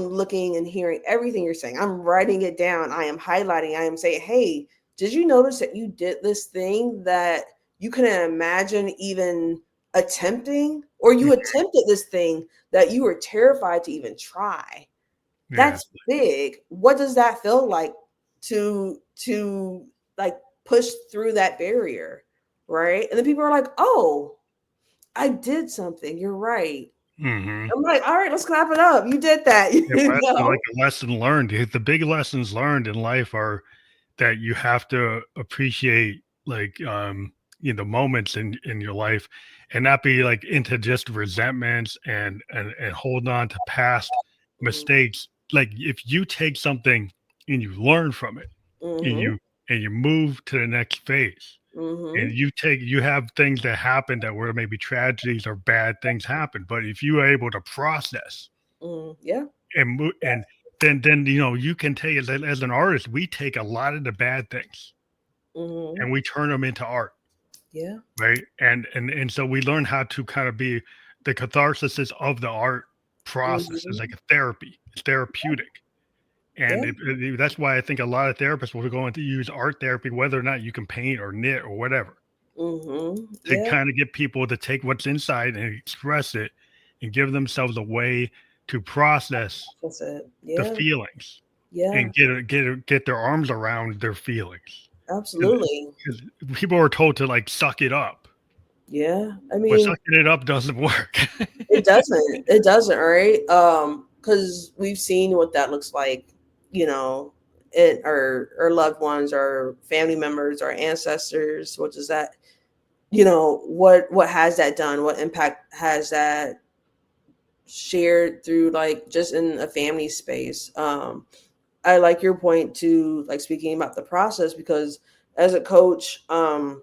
looking and hearing everything you're saying. I'm writing it down. I am highlighting. I am saying, "Hey, did you notice that you did this thing that you couldn't imagine even attempting, or you attempted this thing that you were terrified to even try?" Yeah. That's big. What does that feel like to like push through that barrier, right? And then people are like, "Oh, I did something. You're right." Mhm. I'm like, "All right, let's clap it up. You did that." Yeah, You lesson like know? a lesson learned. The big lessons learned in life are that you have to appreciate, like, moments in your life, and not be like into just resentments and hold on to past Mhm, mistakes. Like, if you take something and you learn from it, and mhm, you move to the next phase, and mhm, you have things that happen that were maybe tragedies or bad things happen, but if you are able to process yeah, and then you can take, as an artist, we take a lot of the bad things mhm, and we turn them into art, yeah, right? And so we learn how to kind of be the catharsis of the art process is like mhm, a therapy. It's therapeutic. And yeah, that's why I think a lot of therapists will go into use art therapy, whether or not you can paint or knit or whatever, to yeah, kind of get people to take what's inside and express it and give themselves a way to process that's it. the Yeah, feelings yeah, and get their arms around their feelings. absolutely. Because people are told to like suck it up, Yeah, I but mean, sucking it up doesn't work. it doesn't, right? Because we've seen what that looks like, you know, it our loved ones, our family members, our ancestors. What does that, what has that done? What impact has that shared through, like, just in a family space? I like your point to, like, speaking about the process, because as a coach, some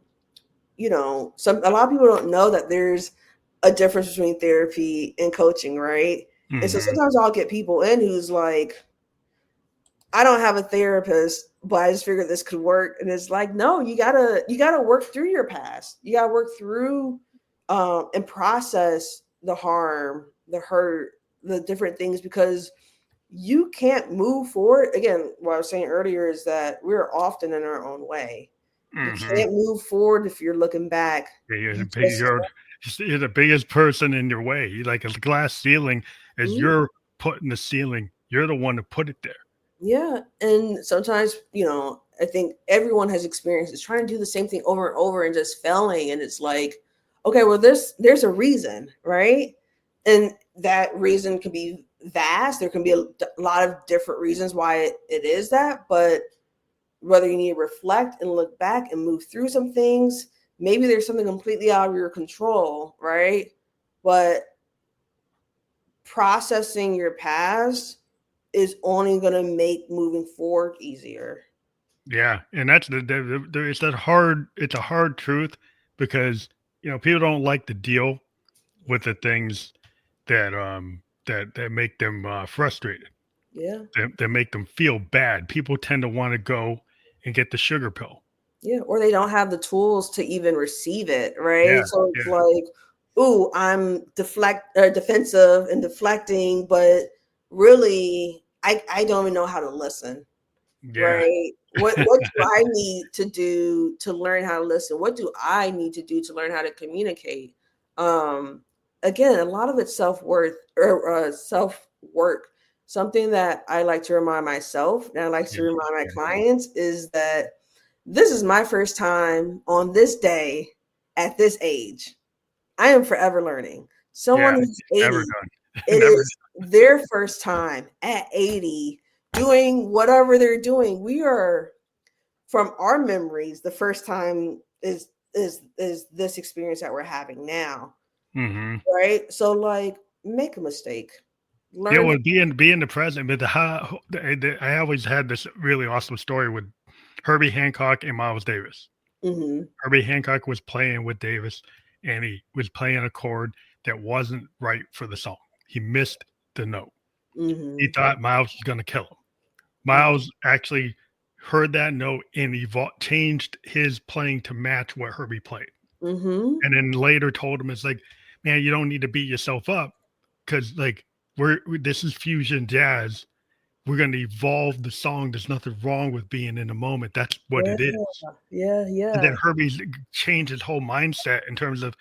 a lot of people don't know that there's a difference between therapy and coaching, right? And so Hmm. sometimes I'll get people in who's like, "I don't have a therapist, but I just figured this could work." And it's like, no, you gotta work through your past. You gotta work through and process the harm, the hurt, the different things, because you can't move forward. Again, what I was saying earlier is that we're often in our own way. You Hmm. can't move forward if you're looking back. Yeah, You just you're the biggest person in your way. You're like a glass ceiling, as mm, you're putting the ceiling. You're the one to put it there. yeah. And sometimes, I think everyone has experiences trying to do the same thing over and over and just failing. And it's like, okay, well, there's a reason, right? And that reason can be vast. There can be a lot of different reasons why it is that, but whether you need to reflect and look back and move through some things, maybe there's something completely out of your control, right? But processing your past is only going to make moving forward easier. Yeah, and that's it's that hard. It's a hard truth because people don't like to deal with the things that make them frustrated. Yeah. that make them feel bad. People tend to want to go and get the sugar pill. Yeah. Or they don't have the tools to even receive it. Yeah, Right. So it's yeah, like, ooh, I'm defensive and deflecting, but really I don't even know how to listen. yeah, Right. What do I need to do to learn how to listen? What do I need to do to learn how to communicate? Um, Again, a lot of it's self-worth or self-work. Something that I like to remind myself and I like yeah, to remind my yeah. clients is that this is my first time on this day at this age. I am forever learning. Yeah, Someone who's it's never 80, done. it Never. is their first time at 80 doing whatever they're doing. We are, from our memories, the first time is this experience that we're having now. Hmm. Right? So like make a mistake. Yeah, Learn. well, being the president, but I always had this really awesome story with Herbie Hancock and Miles Davis. Hmm. Herbie Hancock was playing with Davis, and he was playing a chord that wasn't right for the song. He missed the note. He Hmm. thought Miles was going to kill him. Hmm. Miles actually heard that note and changed his playing to match what Herbie played. Hmm. And then later told him, it's like, man, you don't need to beat yourself up because like this is fusion jazz. We're going to evolve the song. There's nothing wrong with being in the moment. That's what Yeah, it is. yeah, And then yeah, Herbie's changed his whole mindset in terms of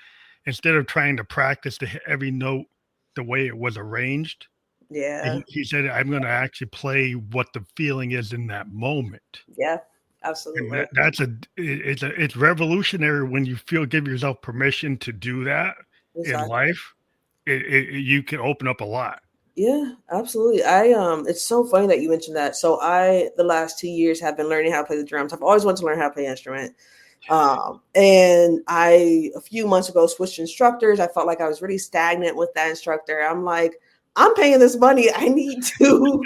instead of trying to practice to hit every note the way it was arranged, yeah, he said, I'm going to actually play what the feeling is in that moment. yeah, And absolutely. it's revolutionary when you give yourself permission to do that in Exactly. life. You can open up a lot. Yeah, absolutely. It's so funny that you mentioned that. So I, the last 2 years, have been learning how to play the drums. I've always wanted to learn how to play an instrument. And I, a few months ago, switched instructors. I felt like I was really stagnant with that instructor. I'm like, I'm paying this money. I need to,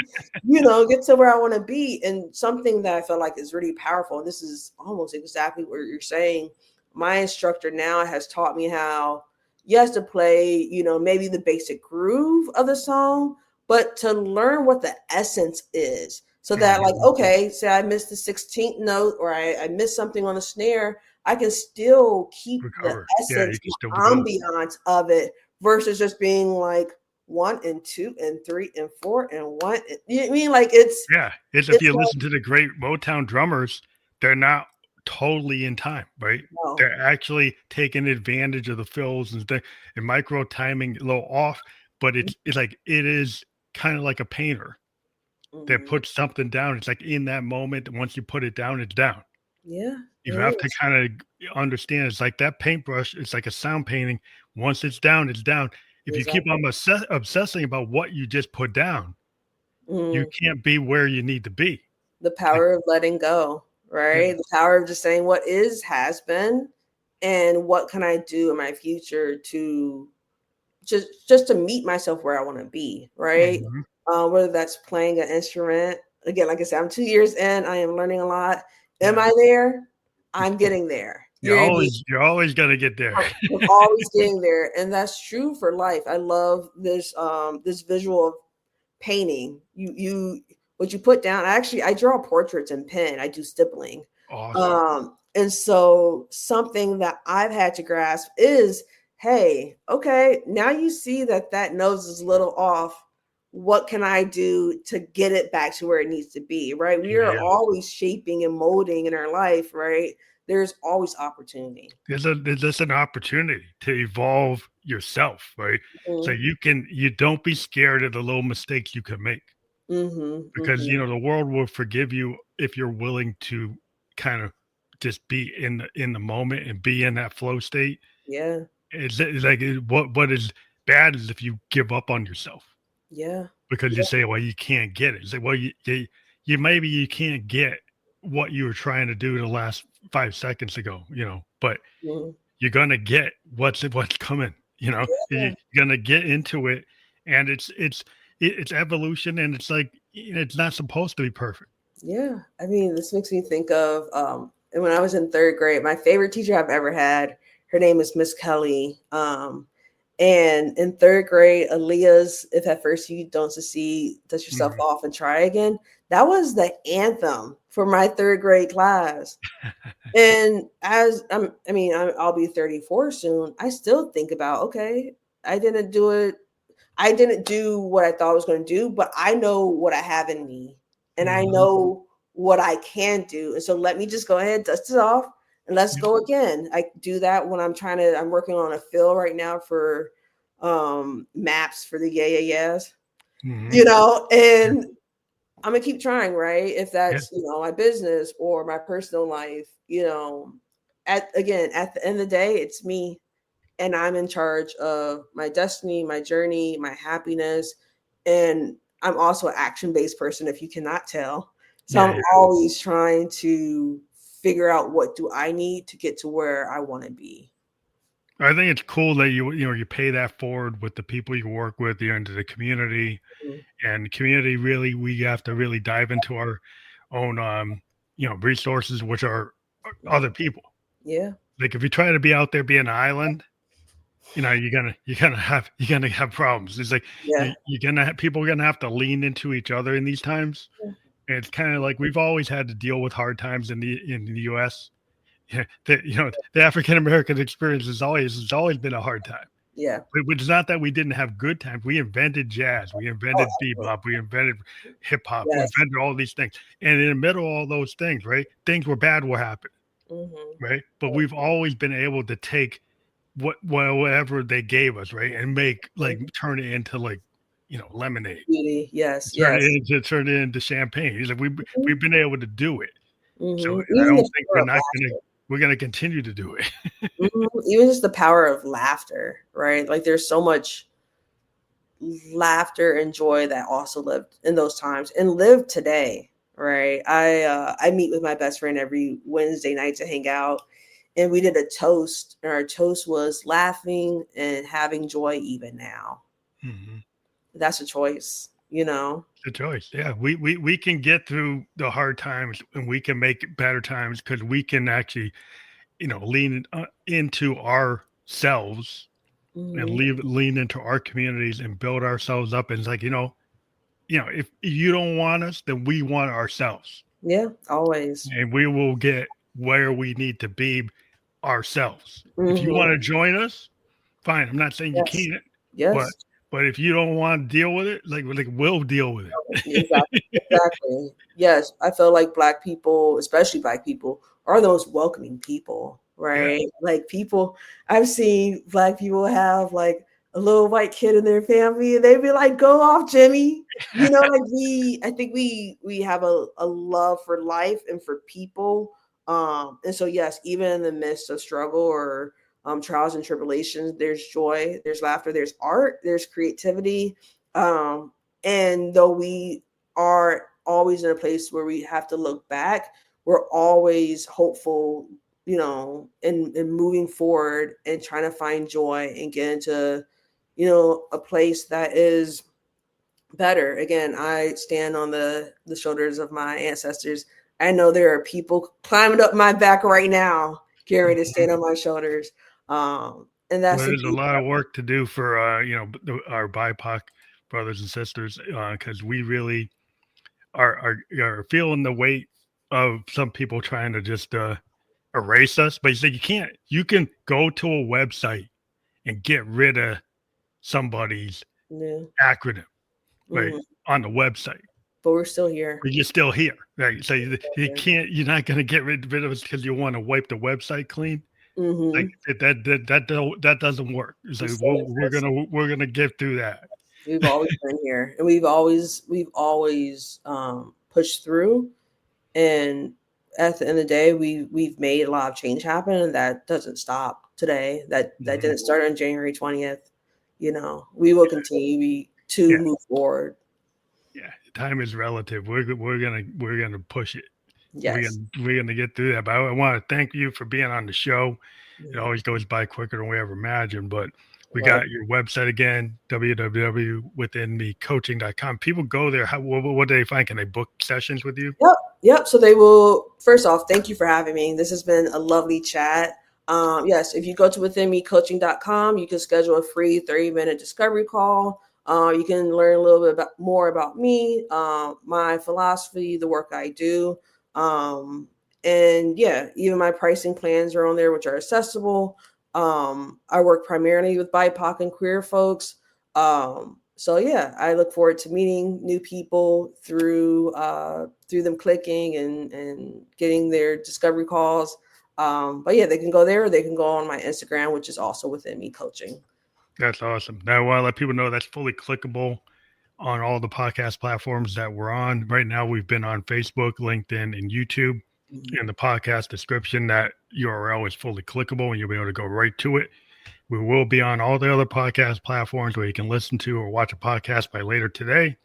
get to where I want to be. And something that I feel like is really powerful. And this is almost exactly what you're saying. My instructor now has taught me how, yes, to play, maybe the basic groove of the song, but to learn what the essence is. So that, like, Mhm. okay, say I missed the 16th note or I missed something on the snare, I can still keep the Recover. Yeah, you essence, can the still go. ambiance of it versus just being like 1 and 2 and 3 and 4 and 1. You know what I mean? Like Yeah, it's if it's you like, listen to the great Motown drummers, they're not totally in time, right? no. They're actually taking advantage of the fills and micro timing a little off, but it's like it is kind of like a painter that Mhm. puts something down. It's like in that moment, once you put it down, it's down. Yeah, You it have to is. kind of understand it's like that paintbrush, it's like a sound painting. Once it's down, it's down. If you keep Exactly. on obsessing about what you just put down, you Mhm. can't be where you need to be. The Like, power of letting go, yeah. right? The power of just saying what is has been and what can I do in my future to just to meet myself where I want to be, right? Mhm. Whether that's playing an instrument. Again, like I said, I'm 2 years in. I am learning a lot. Am Yeah. I there? I'm getting there. You know what I mean? You're always gonna get there. I'm always getting there, and that's true for life. I love this visual of painting. You what you put down. I draw portraits in pen. I do stippling. Awesome. And so something that I've had to grasp is, hey, okay, now you see that that nose is a little off. What can I do to get it back to where it needs to be? Right? We are Yeah. always shaping and molding in our life, right? There's always opportunity. There's an opportunity to evolve yourself, right? So Mm-hmm. you don't be scared of the little mistakes you can make Mm-hmm. because Mm-hmm. the world will forgive you if you're willing to kind of just be in the moment and be in that flow state. Yeah. It's like what is bad is if you give up on yourself Yeah. because you Yeah. say, well, you can't get it. It's like, well, you maybe you can't get what you were trying to do the last 5 seconds ago, but Mhm. you're gonna get what's coming. You're Yeah. gonna get into it, and it's evolution, and it's like it's not supposed to be perfect. Yeah. I mean, this makes me think of and when I was in third grade, my favorite teacher I've ever had, her name is Miss Kelly. And in third grade, Aaliyah's "If at First You Don't Succeed, Dust Yourself Mhm. Off and Try Again." That was the anthem for my third grade class. And I'll be 34 soon. I still think about, okay, I didn't do it. I didn't do what I thought I was going to do, but I know what I have in me, and I Mhm. know what I can do. And so let me just go ahead, dust it off, and let's Yep. go again. I do that when I'm working on a fill right now for maps for the yeahs, Mhm. Yeah. and I'm gonna keep trying, right? If Yeah. that's my business or my personal life, at the end of the day, it's me, and I'm in charge of my destiny, my journey, my happiness, and I'm also an action based person. If you cannot tell, so Yeah. I'm Yeah. always trying to figure out what do I need to get to where I want to be. I think it's cool that you pay that forward with the people you work with, into the community, Mhm. and community really we have to really dive into our own resources, which are other people. Yeah, Like if you try to be out there being an island, you're gonna have problems. It's like yeah, you're gonna have people are gonna have to lean into each other in these times. yeah, And it's kind of like we've always had to deal with hard times in the US. Yeah, the African American experience has always been a hard time. yeah. But it's not that we didn't have good times. We invented jazz, we Oh, invented absolutely. bebop, we invented hip hop, we Yes. invented all these things. And in the middle of all those things, right, things were bad will happen, Hmm. right? But we've always been able to take whatever they gave us, right, and turn it into lemonade, Beauty. Yes. Yes. turn it into champagne. He's like we've been able to do it. So I Even don't the think power of we're gonna continue to do it. even just the power of laughter, right? Like there's so much laughter and joy that also lived in those times and live today, right? I meet with my best friend every Wednesday night to hang out, and we did a toast, and our toast was laughing and having joy even now. Mhm. That's a choice, you know. The choice. Yeah, we can get through the hard times and we can make better times because we can actually, lean into ourselves and Hmm. lean into our communities and build ourselves up. And it's like, if you don't want us, then we want ourselves, Yeah, always. and we will get where we need to be ourselves. If you Hmm. want to join us, fine. I'm not saying you Yes. can't, but Yes. if you don't want to deal with it, like we'll deal with it. Exactly. Exactly. Yes, I feel like Black people, especially Black people, are the most welcoming people, Yeah. right? Like people, I've seen Black people have like a little white kid in their family, and they be like, "Go off, Jimmy." Like I think we have a love for life and for people. And so yes, even in the midst of struggle or trials and tribulations, there's joy, there's laughter, there's art, there's creativity. Um, and though we are always in a place where we have to look back, we're always hopeful, and moving forward and trying to find joy and get into, a place that is better. Again, I stand on the shoulders of my ancestors. I know there are people climbing up my back right now, getting ready to stand on my shoulders. And that's Well, the there's a beauty lot of of work to do for our BIPOC brothers and sisters because we really are feeling the weight of some people trying to just erase us. But you say you can't. You can go to a website and get rid of somebody's it. Yeah. acronym, right, Mhm. on the website. But we're still here. But you're still here, right? So you Yeah. can't. You're not going to get rid of us because you want to wipe the website clean. Like Mhm. that doesn't work. It's We like still exist. we're gonna get through that. We've always been here, and we've always pushed through. And at the end of the day, we've made a lot of change happen, and that doesn't stop today. That Mhm. didn't start on January 20th. We will continue to Yeah, move forward. yeah. Time is relative. We're gonna push it. Yes. We're gonna get through that. But I want to thank you for being on the show. It Mhm. always goes by quicker than we ever imagined. But we Right. got your website again, www.withinmecoaching.com. People go there. What do they find? Can they book sessions with you? Yep. Yep. So they will. First off, thank you for having me. This has been a lovely chat. Yes, if you go to withinmecoaching.com, you can schedule a free 30-minute discovery call. You can learn a little bit more about me, my philosophy, the work I do. And yeah, even my pricing plans are on there, which are accessible. I work primarily with BIPOC and queer folks. So yeah, I look forward to meeting new people through them clicking and getting their discovery calls. But yeah, they can go there or they can go on my Instagram, which is also Within Me Coaching. That's awesome. Now, I want to let people know that's fully clickable on all the podcast platforms that we're on. Right now, we've been on Facebook, LinkedIn, and YouTube. Mhm. In the podcast description, that URL is fully clickable and you'll be able to go right to it. We will be on all the other podcast platforms where you can listen to or watch a podcast by later today.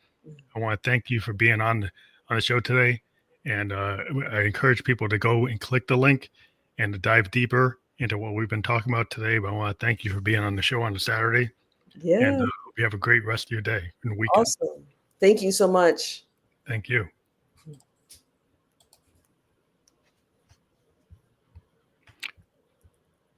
I want to thank you for being on the show today. And I encourage people to go and click the link and to dive deeper into what we've been talking about today. But I want to thank you for being on the show on a Saturday. And Yeah, hope you have a great rest of your day and weekend. awesome. Thank you so much. Thank you.